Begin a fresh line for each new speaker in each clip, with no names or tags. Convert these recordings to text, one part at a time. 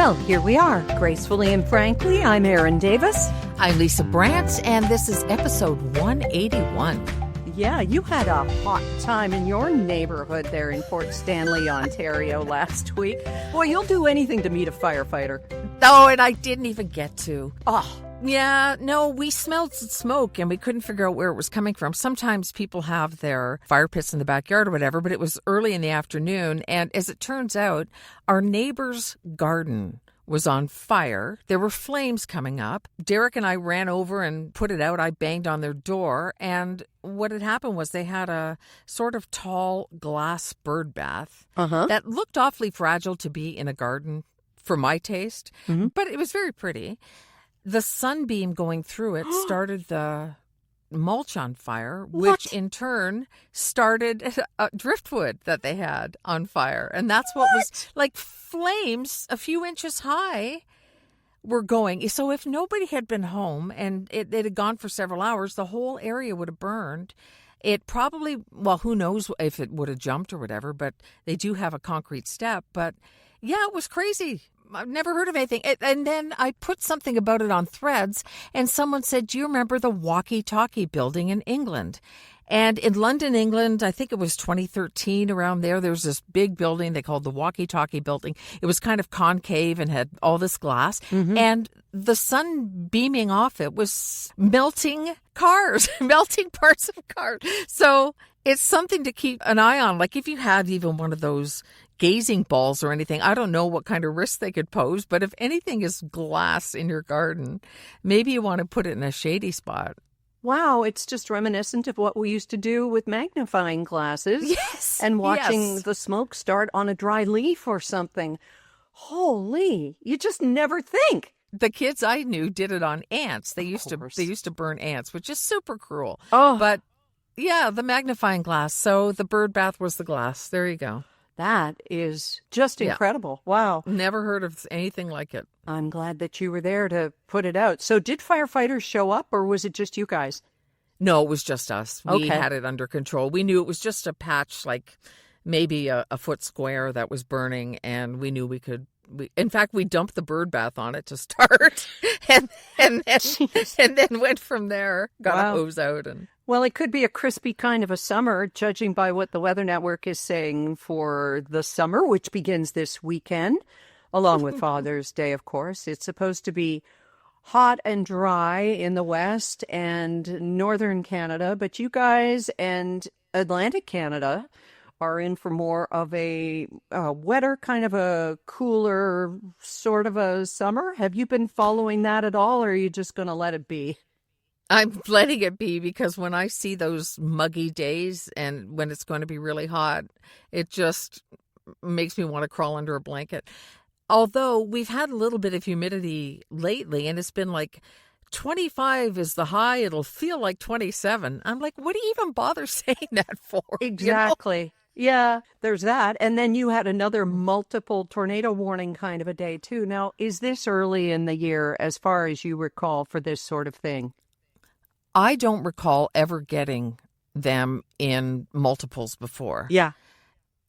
Well, here we are, Gracefully and Frankly. I'm Erin Davis.
I'm Lisa Brandt, and this is episode 181.
Yeah, you had a hot time in your neighborhood there in Port Stanley, Ontario last week. Boy, you'll do anything to meet a firefighter.
Oh, and I didn't even get to.
Oh,
Yeah, no, we smelled smoke and we couldn't figure out where it was coming from. Sometimes people have their fire pits in the backyard or whatever, but it was early in the afternoon. And as it turns out, our neighbor's garden was on fire. There were flames coming up. Derek and I ran over and put it out. I banged on their door. And what had happened was they had a sort of tall glass bird bath that looked awfully fragile to be in a garden for my taste, but it was very pretty. The sunbeam going through it started the mulch on fire, which in turn started driftwood that they had on fire. And that's what was like flames a few inches high were going. So if nobody had been home and it had gone for several hours, the whole area would have burned. It probably, well, who knows if it would have jumped or whatever, but they do have a concrete step. But yeah, it was crazy. I've never heard of anything. And then I put something about it on Threads, and someone said, do you remember the walkie-talkie building in England? And in London, England, I think it was 2013, around there was this big building they called the walkie-talkie building. It was kind of concave and had all this glass. And the sun beaming off it was melting cars, melting parts of cars. So it's something to keep an eye on. Like if you had even one of those gazing balls or anything, I don't know what kind of risk they could pose, but if anything is glass in your garden, maybe you want to put it in a shady spot.
wow, it's just reminiscent of what we used to do with magnifying glasses.
Yes.
And watching the smoke start on a dry leaf or something. Holy, you just never think.
The kids I knew did it on ants. They used to burn ants, which is super cruel.
Oh,
But yeah, the magnifying glass. So the bird bath was the glass. There you go.
that is just incredible. Wow.
Never heard of anything like it.
I'm glad that you were there to put it out. So did firefighters show up or was it just you guys?
No, it was just us. We
Okay.
had it under control. We knew it was just a patch, like maybe a foot square that was burning, and we knew we could. In fact, we dumped the bird bath on it to start, and then went from there. Got a hose out and.
Well, it could be a crispy kind of a summer, judging by what the Weather Network is saying for the summer, which begins this weekend, along with Father's Day, of course. It's supposed to be hot and dry in the West and northern Canada, but you guys and Atlantic Canada are in for more of a wetter, kind of a cooler sort of a summer. Have you been following that at all, or are you just going to let it be?
I'm letting it be because when I see those muggy days and when it's going to be really hot, it just makes me want to crawl under a blanket. Although we've had a little bit of humidity lately and it's been like 25 is the high. It'll feel like 27. I'm like, what do you even bother saying that for?
Exactly. Yeah, there's that. And then you had another multiple tornado warning kind of a day too. Now, is this early in the year as far as you recall for this sort of thing?
I don't recall ever getting them in multiples before.
Yeah.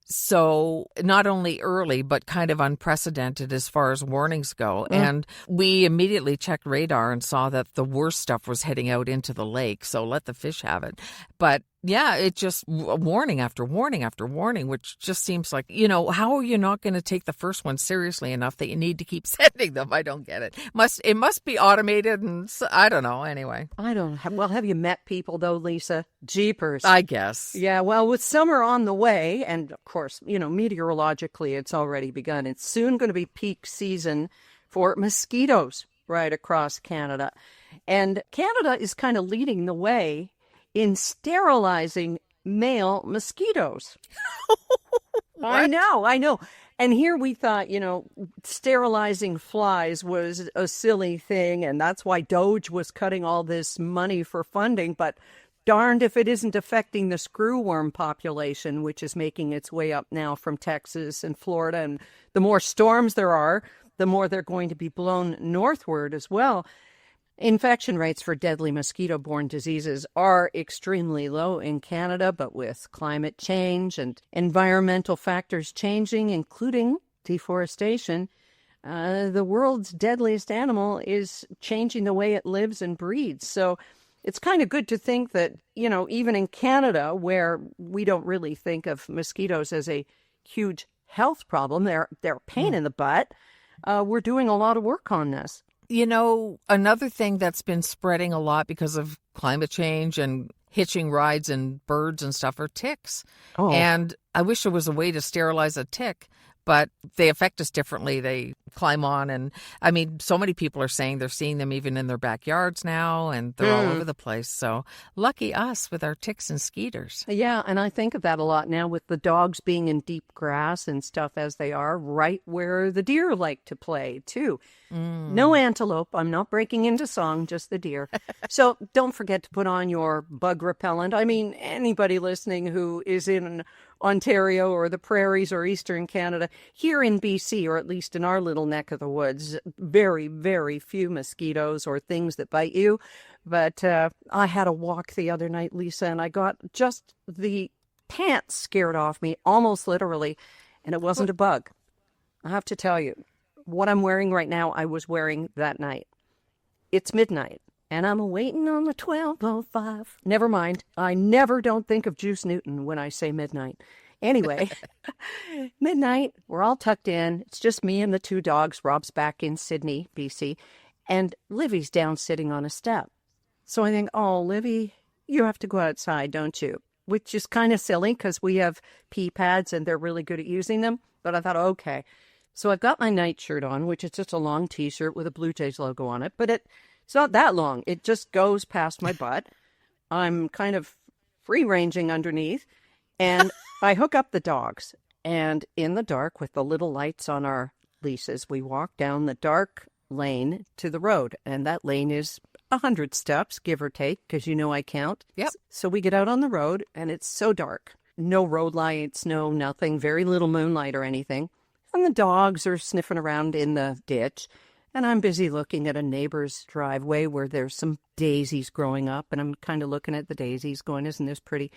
So not only early, but kind of unprecedented as far as warnings go. And we immediately checked radar and saw that the worst stuff was heading out into the lake. So let the fish have it. But yeah, it just warning after warning after warning, which just seems like, how are you not going to take the first one seriously enough that you need to keep sending them? I don't get it. It must be automated and I don't know. Anyway.
Well, have you met people though, Lisa? Jeepers.
I guess.
Yeah, well, with summer on the way, and of course, meteorologically, it's already begun. It's soon going to be peak season for mosquitoes right across Canada. And Canada is kind of leading the way in sterilizing male mosquitoes. I know. And here we thought, sterilizing flies was a silly thing, and that's why Doge was cutting all this money for funding. But darned if it isn't affecting the screwworm population, which is making its way up now from Texas and Florida. And the more storms there are, the more they're going to be blown northward as well. Infection rates for deadly mosquito-borne diseases are extremely low in Canada, but with climate change and environmental factors changing, including deforestation, the world's deadliest animal is changing the way it lives and breeds. So it's kind of good to think that, even in Canada, where we don't really think of mosquitoes as a huge health problem, they're a pain in the butt, we're doing a lot of work on this.
Another thing that's been spreading a lot because of climate change and hitching rides and birds and stuff are ticks.
Oh.
And I wish there was a way to sterilize a tick, but they affect us differently. They climb on. And I mean, so many people are saying they're seeing them even in their backyards now, and they're all over the place. So lucky us with our ticks and skeeters.
Yeah, and I think of that a lot now with the dogs being in deep grass and stuff as they are, right where the deer like to play too. No antelope. I'm not breaking into song, just the deer. So don't forget to put on your bug repellent. I mean, anybody listening who is in Ontario or the prairies or eastern Canada, here in BC, or at least in our little neck of the woods, very, very few mosquitoes or things that bite you. But I had a walk the other night, Lisa, and I got just the pants scared off me, almost literally, and it wasn't a bug. I have to tell you, what I'm wearing right now, I was wearing that night. It's midnight, and I'm waiting on the 12:05. Never mind. I never don't think of Juice Newton when I say midnight. Anyway, midnight, we're all tucked in. It's just me and the two dogs. Rob's back in Sydney, BC, and Livy's down sitting on a step. So I think, oh, Livy, you have to go outside, don't you? Which is kind of silly because we have pee pads and they're really good at using them. But I thought, okay. So I've got my nightshirt on, which is just a long T-shirt with a Blue Jays logo on it. But it's not that long. It just goes past my butt. I'm kind of free-ranging underneath. And I hook up the dogs. And in the dark, with the little lights on our leases, we walk down the dark lane to the road. And that lane is 100 steps, give or take, because I count.
Yep.
So we get out on the road, and it's so dark. No road lights, no nothing, very little moonlight or anything. And the dogs are sniffing around in the ditch. And I'm busy looking at a neighbor's driveway where there's some daisies growing up. And I'm kind of looking at the daisies going, isn't this pretty?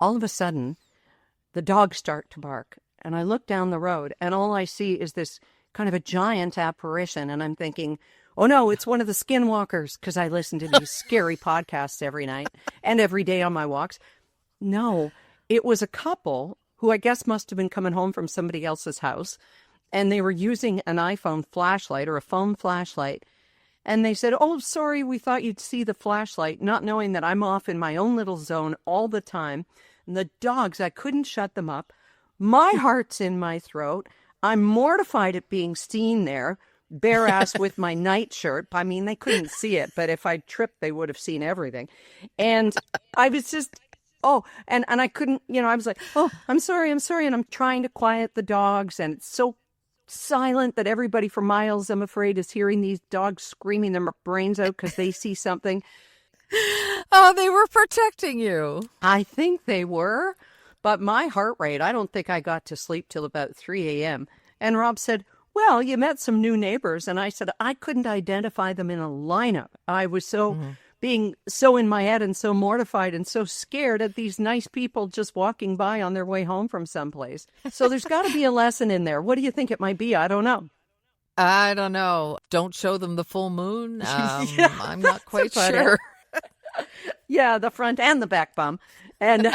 All of a sudden, the dogs start to bark. And I look down the road, and all I see is this kind of a giant apparition. And I'm thinking, oh, no, it's one of the skinwalkers, because I listen to these scary podcasts every night and every day on my walks. No, it was a couple who I guess must have been coming home from somebody else's house, and they were using an iPhone flashlight or a phone flashlight. And they said, oh, sorry, we thought you'd see the flashlight, not knowing that I'm off in my own little zone all the time. And the dogs, I couldn't shut them up. My heart's in my throat. I'm mortified at being seen there, bare ass with my nightshirt. I mean, they couldn't see it, but if I tripped, they would have seen everything. And I was just... Oh, and I couldn't, I was like, oh, I'm sorry. And I'm trying to quiet the dogs. And it's so silent that everybody for miles, I'm afraid, is hearing these dogs screaming their brains out because they see something.
Oh, they were protecting you.
I think they were. But my heart rate, I don't think I got to sleep till about 3 a.m. And Rob said, well, you met some new neighbors. And I said, I couldn't identify them in a lineup. I was so... being so in my head and so mortified and so scared at these nice people just walking by on their way home from someplace. So there's got to be a lesson in there. What do you think it might be? I don't know.
I don't know. Don't show them the full moon. I'm not quite sure.
Yeah, the front and the back bum. And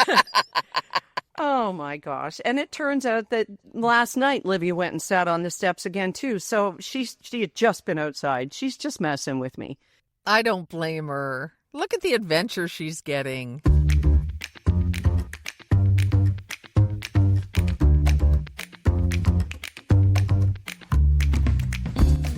oh my gosh. And it turns out that last night Livia went and sat on the steps again too. So she had just been outside. She's just messing with me.
I don't blame her. Look at the adventure she's getting.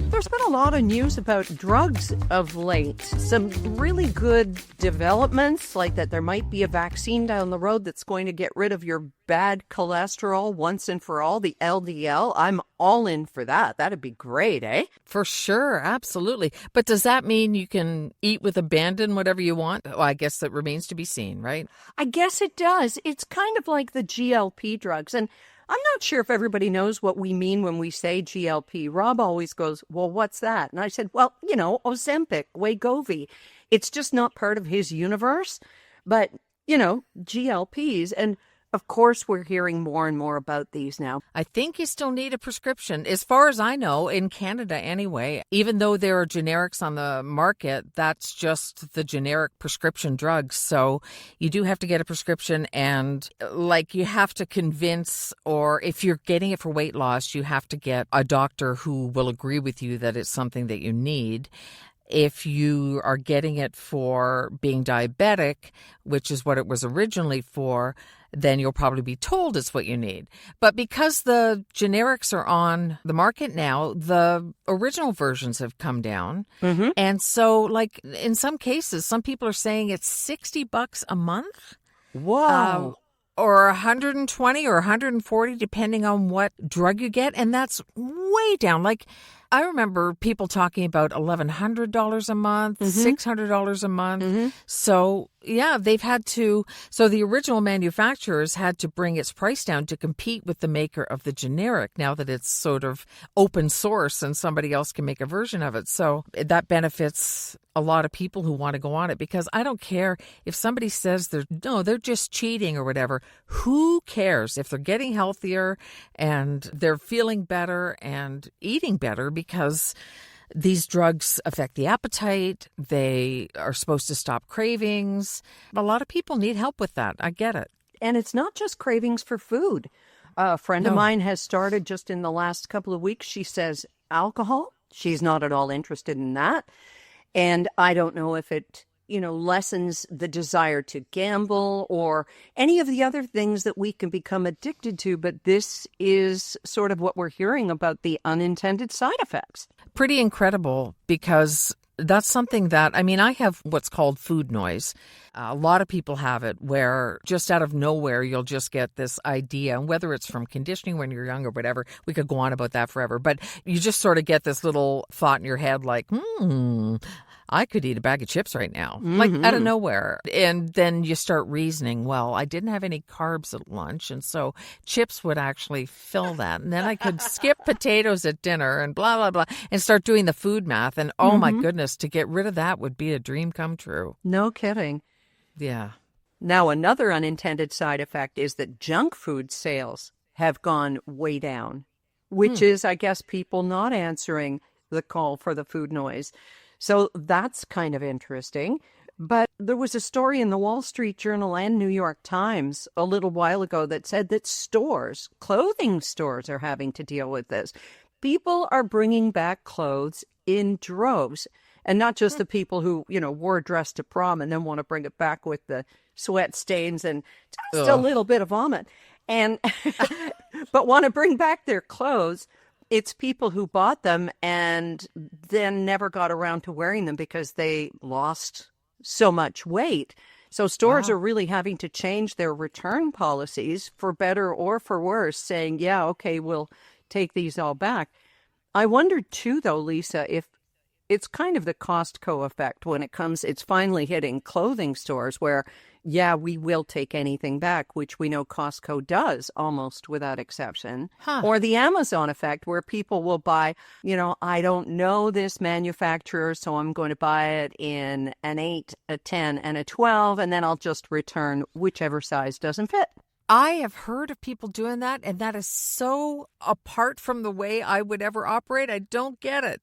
There's been a lot of news about drugs of late. Some really good developments, like that there might be a vaccine down the road that's going to get rid of your bad cholesterol once and for all, the LDL. I'm all in for that. That'd be great, eh?
For sure, absolutely. But does that mean you can eat with abandon whatever you want? Well, I guess that remains to be seen, right?
I guess it does. It's kind of like the GLP drugs. And I'm not sure if everybody knows what we mean when we say GLP. Rob always goes, well, what's that? And I said, well, Ozempic, Wegovy. It's just not part of his universe. But, GLPs. And of course, we're hearing more and more about these now.
I think you still need a prescription. As far as I know, in Canada anyway, even though there are generics on the market, that's just the generic prescription drugs. So you do have to get a prescription, and like you have to convince, or if you're getting it for weight loss, you have to get a doctor who will agree with you that it's something that you need. If you are getting it for being diabetic, which is what it was originally for, then you'll probably be told it's what you need. But because the generics are on the market now, the original versions have come down.
Mm-hmm.
And so, like, in some cases, some people are saying it's $60 a month.
Wow.
Or 120 or 140, depending on what drug you get. And that's way down. Like, I remember people talking about $1,100 a month, $600 a month. So, yeah, they've had to. So the original manufacturers had to bring its price down to compete with the maker of the generic, now that it's sort of open source and somebody else can make a version of it. So that benefits a lot of people who want to go on it, because I don't care if somebody says they're just cheating or whatever. Who cares if they're getting healthier and they're feeling better and eating better, because these drugs affect the appetite. They are supposed to stop cravings. A lot of people need help with that. I get it.
And it's not just cravings for food. A friend of mine has started just in the last couple of weeks. She says alcohol. She's not at all interested in that. And I don't know if it, lessens the desire to gamble or any of the other things that we can become addicted to. But this is sort of what we're hearing about, the unintended side effects.
Pretty incredible, because that's something that, I have what's called food noise. A lot of people have it, where just out of nowhere, you'll just get this idea, and whether it's from conditioning when you're young or whatever, we could go on about that forever. But you just sort of get this little thought in your head like, I could eat a bag of chips right now, like out of nowhere. And then you start reasoning, well, I didn't have any carbs at lunch, and so chips would actually fill that. And then I could skip potatoes at dinner and blah, blah, blah, and start doing the food math. And oh my goodness, to get rid of that would be a dream come true.
No kidding.
Yeah.
Now, another unintended side effect is that junk food sales have gone way down, which is, I guess, people not answering the call for the food noise. So that's kind of interesting. But there was a story in the Wall Street Journal and New York Times a little while ago that said that clothing stores are having to deal with this. People are bringing back clothes in droves, and not just the people who, wore a dress to prom and then want to bring it back with the sweat stains and just a little bit of vomit, and but want to bring back their clothes. It's people who bought them and then never got around to wearing them because they lost so much weight. So stores are really having to change their return policies, for better or for worse, saying, yeah, okay, we'll take these all back. I wondered too, though, Lisa, if it's kind of the Costco effect when it's finally hitting clothing stores where, yeah, we will take anything back, which we know Costco does almost without exception. Or the Amazon effect where people will buy, I don't know this manufacturer, so I'm going to buy it in an 8, a 10, and a 12, and then I'll just return whichever size doesn't fit.
I have heard of people doing that, and that is so apart from the way I would ever operate. I don't get it.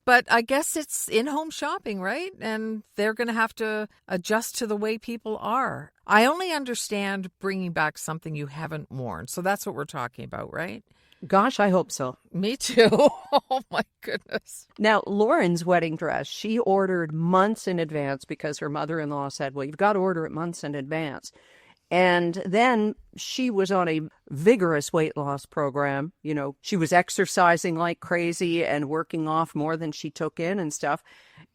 But I guess it's in-home shopping, right? And they're going to have to adjust to the way people are. I only understand bringing back something you haven't worn. So that's what we're talking about, right?
Gosh, I hope so.
Me too. Oh, my goodness.
Now, Lauren's wedding dress, she ordered months in advance because her mother-in-law said, well, you've got to order it months in advance. And then she was on a vigorous weight loss program. She was exercising like crazy and working off more than she took in and stuff.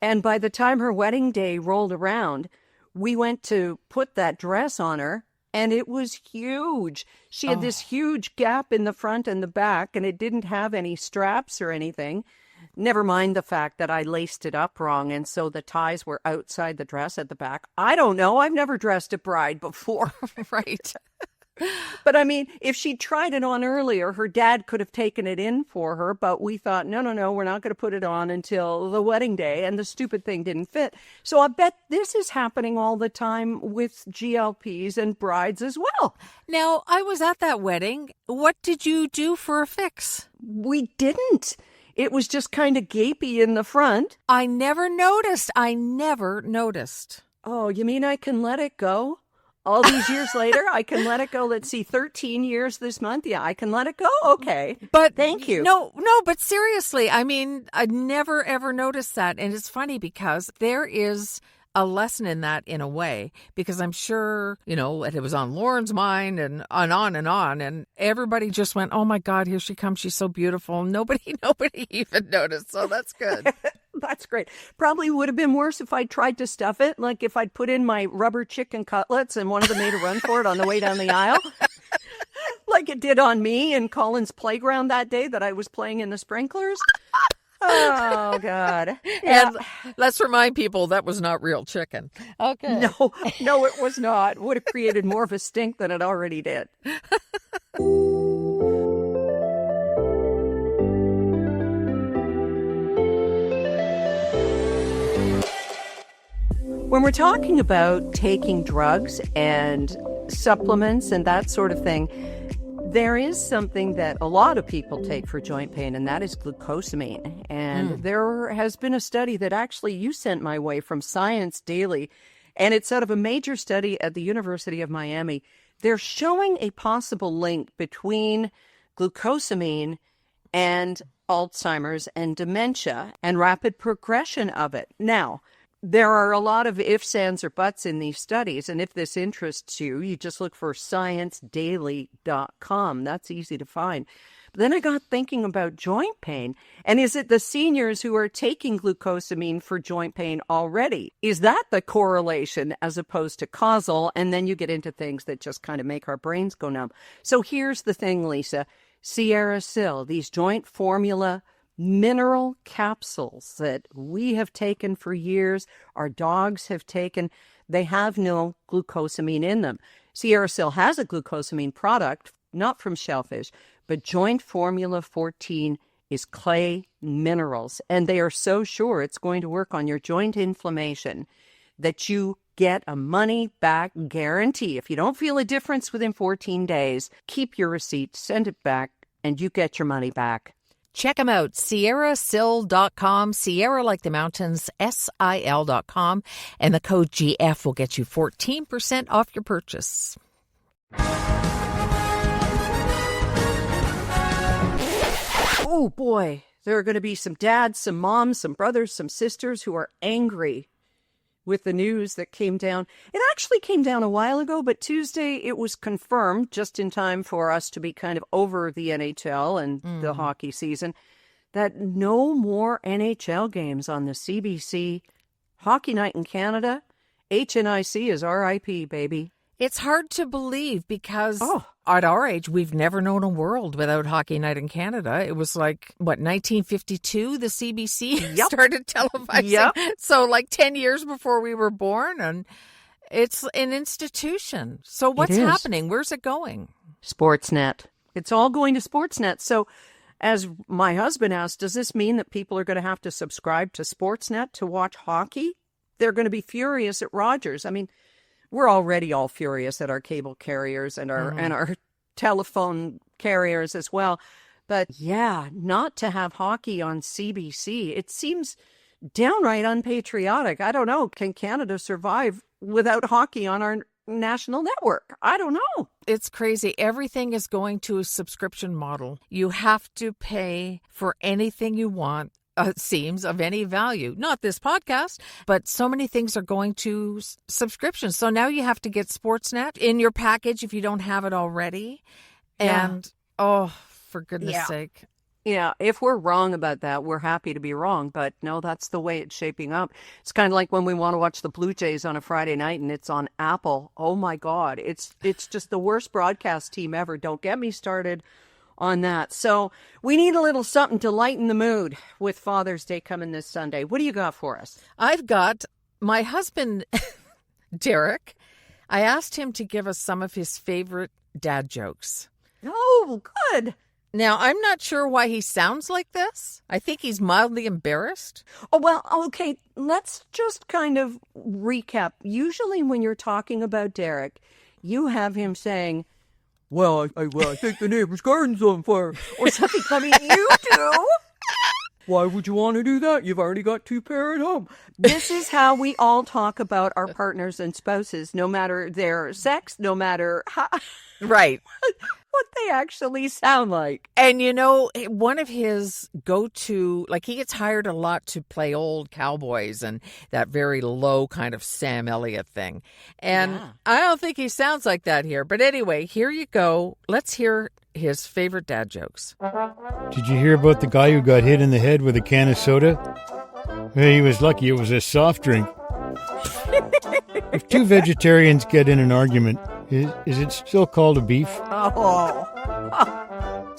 And by the time her wedding day rolled around, we went to put that dress on her, and it was huge. She had this huge gap in the front and the back, and it didn't have any straps or anything. Never mind the fact that I laced it up wrong, and so the ties were outside the dress at the back. I don't know. I've never dressed a bride before.
Right.
But I mean, if she tried it on earlier, her dad could have taken it in for her. But we thought, no, we're not going to put it on until the wedding day. And the stupid thing didn't fit. So I bet this is happening all the time with GLPs and brides as well.
Now, I was at that wedding. What did you do for a fix?
We didn't. It was just kind of gapey in the front.
I never noticed.
Oh, you mean I can let it go? All these years later, I can let it go. Let's see, 13 years this month. Yeah, I can let it go. Okay.
But
thank you.
No, but seriously, I mean, I never ever noticed that. And it's funny because there is a lesson in that in a way, because I'm sure, it was on Lauren's mind and on and on. And everybody just went, oh my God, here she comes. She's so beautiful. Nobody even noticed. So that's good.
That's great. Probably would have been worse if I'd tried to stuff it. Like if I'd put in my rubber chicken cutlets and one of them made a run for it on the way down the aisle. Like it did on me in Colin's playground that day that I was playing in the sprinklers. Oh, God.
Yeah. And let's remind people that was not real chicken. Okay.
No, it was not. Would have created more of a stink than it already did. When we're talking about taking drugs and supplements and that sort of thing, there is something that a lot of people take for joint pain, and that is glucosamine. And there has been a study that actually you sent my way from Science Daily, and it's out of a major study at the University of Miami. They're showing a possible link between glucosamine and Alzheimer's and dementia and rapid progression of it. Now, there are a lot of ifs, ands, or buts in these studies, and if this interests you, you just look for ScienceDaily.com. That's easy to find. But then I got thinking about joint pain, and is it the seniors who are taking glucosamine for joint pain already? Is that the correlation as opposed to causal? And then you get into things that just kind of make our brains go numb. So here's the thing, Lisa. Sierra Sil, these joint formula mineral capsules that we have taken for years, our dogs have taken, they have no glucosamine in them. Sierra Sil has a glucosamine product, not from shellfish, but Joint Formula 14 is clay minerals, and they are so sure it's going to work on your joint inflammation that you get a money-back guarantee. If you don't feel a difference within 14 days, keep your receipt, send it back, and you get your money back.
Check them out, SierraSil.com, Sierra like the mountains, SIL.com, and the code GF will get you 14% off your purchase.
Oh boy, there are going to be some dads, some moms, some brothers, some sisters who are angry with the news that came down. It actually came down a while ago, but Tuesday it was confirmed just in time for us to be kind of over the NHL and the hockey season that no more NHL games on the CBC. Hockey Night in Canada, HNIC is RIP, baby.
It's hard to believe because at our age, we've never known a world without Hockey Night in Canada. It was like, 1952, the CBC started televising.
Yep.
So 10 years before we were born, and it's an institution. So what's happening? Where's it going?
Sportsnet. It's all going to Sportsnet. So as my husband asked, does this mean that people are going to have to subscribe to Sportsnet to watch hockey? They're going to be furious at Rogers. I mean, we're already all furious at our cable carriers and our telephone carriers as well. But yeah, not to have hockey on CBC, it seems downright unpatriotic. I don't know. Can Canada survive without hockey on our national network? I don't know.
It's crazy. Everything is going to a subscription model. You have to pay for anything you want. It seems, of any value. Not this podcast, but so many things are going to subscriptions. So now you have to get Sportsnet in your package if you don't have it already. And, for goodness sake.
Yeah, if we're wrong about that, we're happy to be wrong. But no, that's the way it's shaping up. It's kind of like when we want to watch the Blue Jays on a Friday night and it's on Apple. Oh, my God. It's just the worst broadcast team ever. Don't get me started on that. So we need a little something to lighten the mood with Father's Day coming this Sunday. What do you got for us?
I've got my husband, Derek. I asked him to give us some of his favorite dad jokes.
Oh, good.
Now, I'm not sure why he sounds like this. I think he's mildly embarrassed.
Oh, well, okay, let's just kind of recap. Usually when you're talking about Derek, you have him saying, well, I think the neighbor's garden's on fire, or something. I mean, you do. Why would you want to do that? You've already got 2 pair at home. This is how we all talk about our partners and spouses, no matter their sex, no matter how...
Right.
what they actually sound like.
And you know, one of his go-to, like he gets hired a lot to play old cowboys and that very low kind of Sam Elliott thing. And I don't think he sounds like that here. But anyway, here you go. Let's hear his favorite dad jokes.
Did you hear about the guy who got hit in the head with a can of soda? Well, he was lucky it was a soft drink. If 2 vegetarians get in an argument, is it still called a beef?
Oh.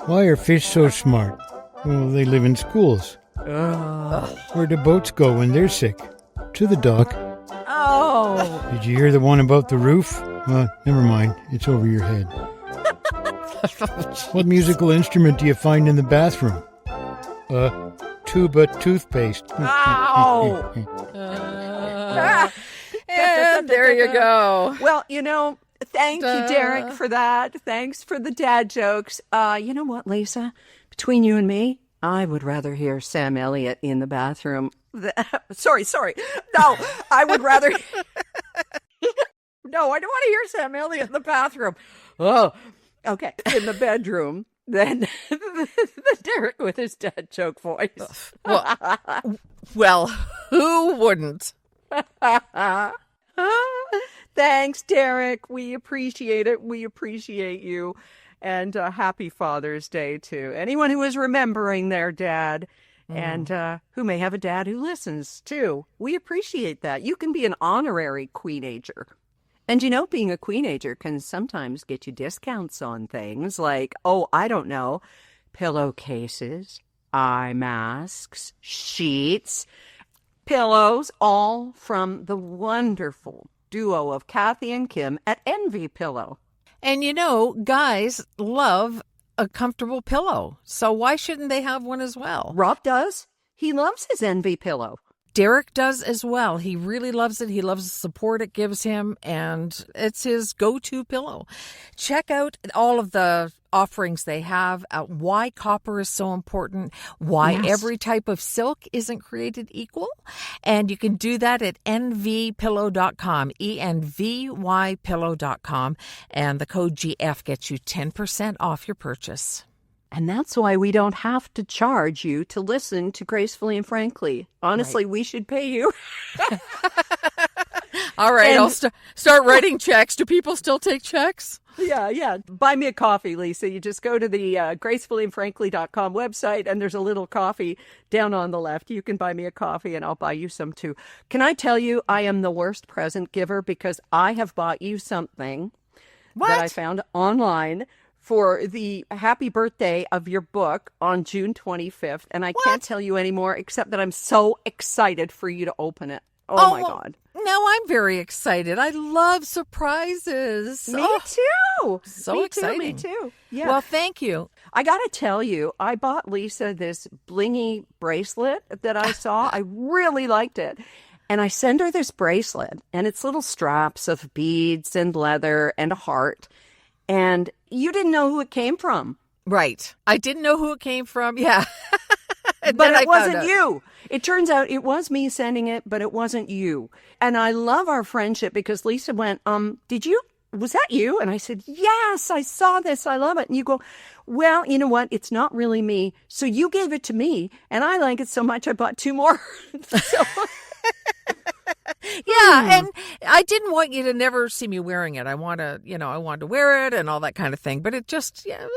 Why are fish so smart? Well, they live in schools. Where do boats go when they're sick? To the dock.
Oh.
Did you hear the one about the roof? Never mind. It's over your head. What musical instrument do you find in the bathroom? Tuba toothpaste.
Ow.
And there you go.
Well, you know, thank you, Derek, for that. Thanks for the dad jokes. You know what, Lisa? Between you and me, I would rather hear Sam Elliott in the bathroom. Sorry. No, I would rather... No, I don't want to hear Sam Elliott in the bathroom. Oh, okay. In the bedroom, then the Derek with his dad joke voice.
Well, who wouldn't?
Thanks, Derek. We appreciate it. We appreciate you. And happy Father's Day to anyone who is remembering their dad and who may have a dad who listens, too. We appreciate that. You can be an honorary queenager. And, you know, being a queenager can sometimes get you discounts on things like, oh, I don't know, pillowcases, eye masks, sheets, pillows, all from the wonderful duo of Kathy and Kim at Envy Pillow.
And you know, guys love a comfortable pillow. So why shouldn't they have one as well?
Rob does. He loves his Envy Pillow.
Derek does as well. He really loves it. He loves the support it gives him, and it's his go-to pillow. Check out all of the offerings they have, why copper is so important, why every type of silk isn't created equal. And you can do that at envypillow.com, envypillow.com. And the code GF gets you 10% off your purchase.
And that's why we don't have to charge you to listen to Gracefully and Frankly. Honestly, we should pay you.
All right, I'll start writing checks. Do people still take checks?
Yeah. Buy me a coffee, Lisa. You just go to the gracefullyandfrankly.com website, and there's a little coffee down on the left. You can buy me a coffee, and I'll buy you some, too. Can I tell you I am the worst present giver because I have bought you something that I found online for the happy birthday of your book on June 25th. And I can't tell you anymore except that I'm so excited for you to open it. Oh my God.
Now I'm very excited. I love surprises.
Me too.
So exciting.
Me too. Yeah.
Well, thank you.
I got to tell you, I bought Lisa this blingy bracelet that I saw. I really liked it. And I send her this bracelet, and it's little straps of beads and leather and a heart. And you didn't know who it came from.
Right. I didn't know who it came from. Yeah.
But it wasn't you. It turns out it was me sending it, but it wasn't you. And I love our friendship because Lisa went, was that you? And I said, yes, I saw this. I love it. And you go, well, you know what? It's not really me. So you gave it to me, and I like it so much I bought 2 more.
Yeah, and I didn't want you to never see me wearing it. I wanted to wear it and all that kind of thing. But it just, a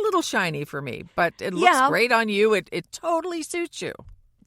little shiny for me. But it looks great on you. It totally suits you.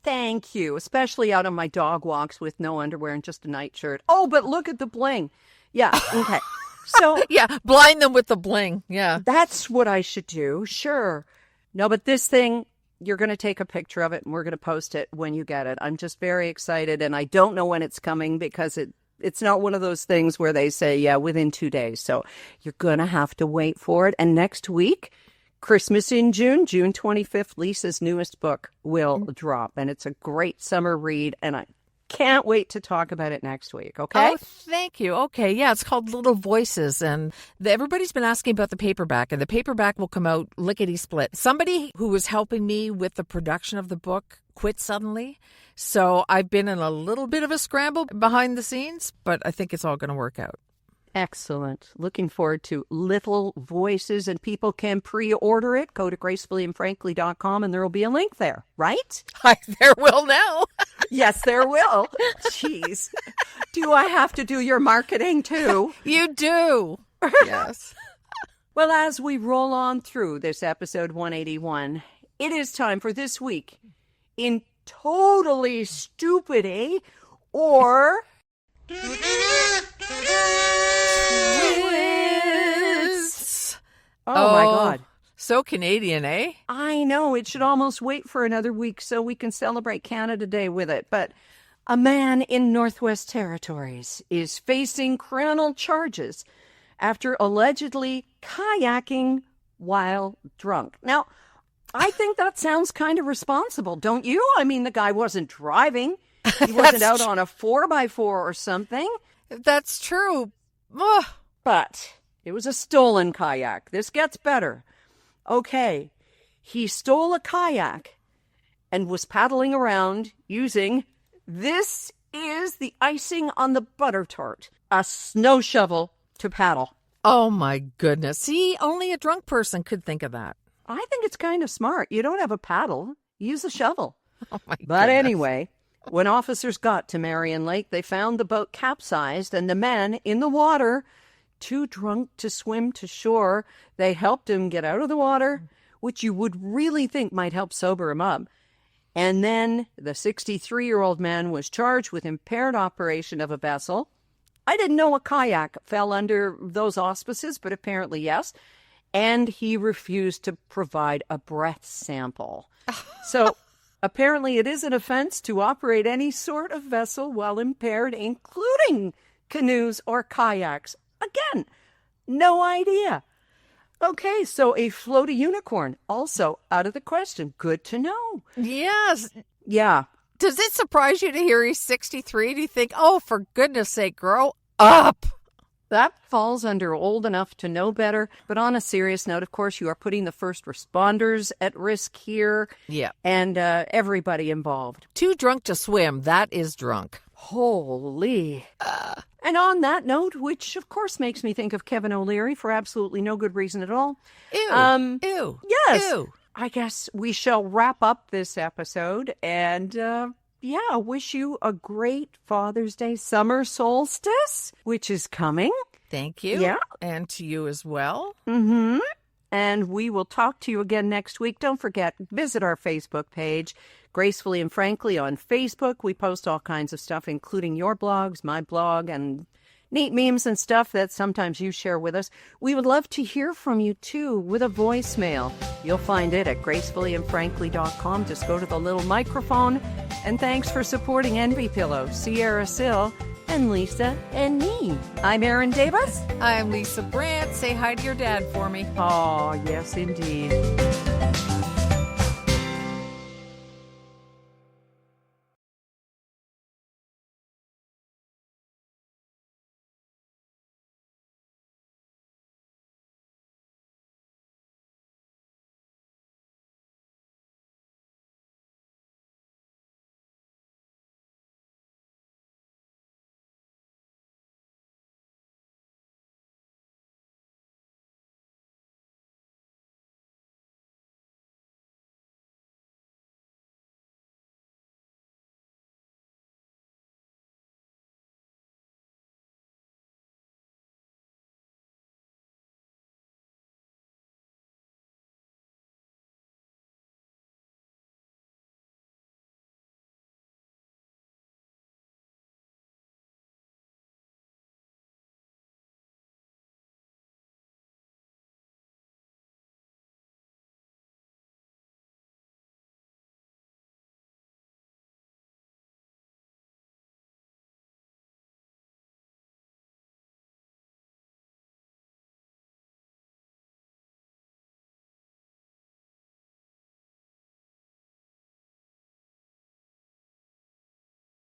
Thank you, especially out on my dog walks with no underwear and just a nightshirt. Oh, but look at the bling. Yeah, okay. So
yeah, blind them with the bling. Yeah.
That's what I should do. Sure. No, but this thing, you're going to take a picture of it and we're going to post it when you get it. I'm just very excited, and I don't know when it's coming because It's not one of those things where they say, yeah, within 2 days. So you're going to have to wait for it. And next week, Christmas in June, June 25th, Lisa's newest book will drop. And it's a great summer read. And I can't wait to talk about it next week. Okay?
Oh, thank you. Okay. Yeah, it's called Little Voices. And everybody's been asking about the paperback. And the paperback will come out lickety-split. Somebody who was helping me with the production of the book quit suddenly. So I've been in a little bit of a scramble behind the scenes, but I think it's all going to work out.
Excellent. Looking forward to Little Voices, and people can pre-order it. Go to gracefullyandfrankly.com and there will be a link there, right?
There will now.
Yes, there will. Jeez. Do I have to do your marketing too?
You do. Yes.
Well, as we roll on through this episode 181, it is time for This Week in Totally Stupid, eh? Or...
Quiz.
Oh, my God.
So Canadian, eh?
I know. It should almost wait for another week so we can celebrate Canada Day with it. But a man in Northwest Territories is facing criminal charges after allegedly kayaking while drunk. Now, I think that sounds kind of responsible, don't you? I mean, the guy wasn't driving. He wasn't out on a 4x4 or something.
That's true. Ugh.
But it was a stolen kayak. This gets better. Okay, he stole a kayak and was paddling around using, this is the icing on the butter tart, a snow shovel to paddle.
Oh, my goodness. See, only a drunk person could think of that.
I think it's kind of smart. You don't have a paddle, use a shovel.
Oh, my
But
goodness.
anyway, when officers got to Marion Lake, they found the boat capsized and the men in the water, too drunk to swim to shore. They helped him get out of the water, which you would really think might help sober him up. And then the 63-year-old man was charged with impaired operation of a vessel. I didn't know a kayak fell under those auspices, but apparently yes. And he refused to provide a breath sample. So apparently it is an offense to operate any sort of vessel while impaired, including canoes or kayaks. Again, no idea. Okay, so a floaty unicorn, also out of the question. Good to know.
Yes.
Yeah.
Does it surprise you to hear he's 63? Do you think, oh, for goodness sake, grow up?
That falls under old enough to know better. But on a serious note, of course, you are putting the first responders at risk here.
Yeah.
And everybody involved.
Too drunk to swim. That is drunk.
Holy. And on that note, which of course makes me think of Kevin O'Leary for absolutely no good reason at all.
Ew. Ew.
Yes.
Ew.
I guess we shall wrap up this episode and wish you a great Father's Day summer solstice, which is coming.
Thank you.
Yeah.
And to you as well.
Mm-hmm. And we will talk to you again next week. Don't forget, visit our Facebook page, Gracefully and Frankly on Facebook. We post all kinds of stuff, including your blogs, my blog, and neat memes and stuff that sometimes you share with us. We would love to hear from you, too, with a voicemail. You'll find it at gracefullyandfrankly.com. Just go to the little microphone. And thanks for supporting Envy Pillow, Sierra Sill, and Lisa and me. I'm Erin Davis.
I'm Lisa Brandt. Say hi to your dad for me.
Oh, yes, indeed.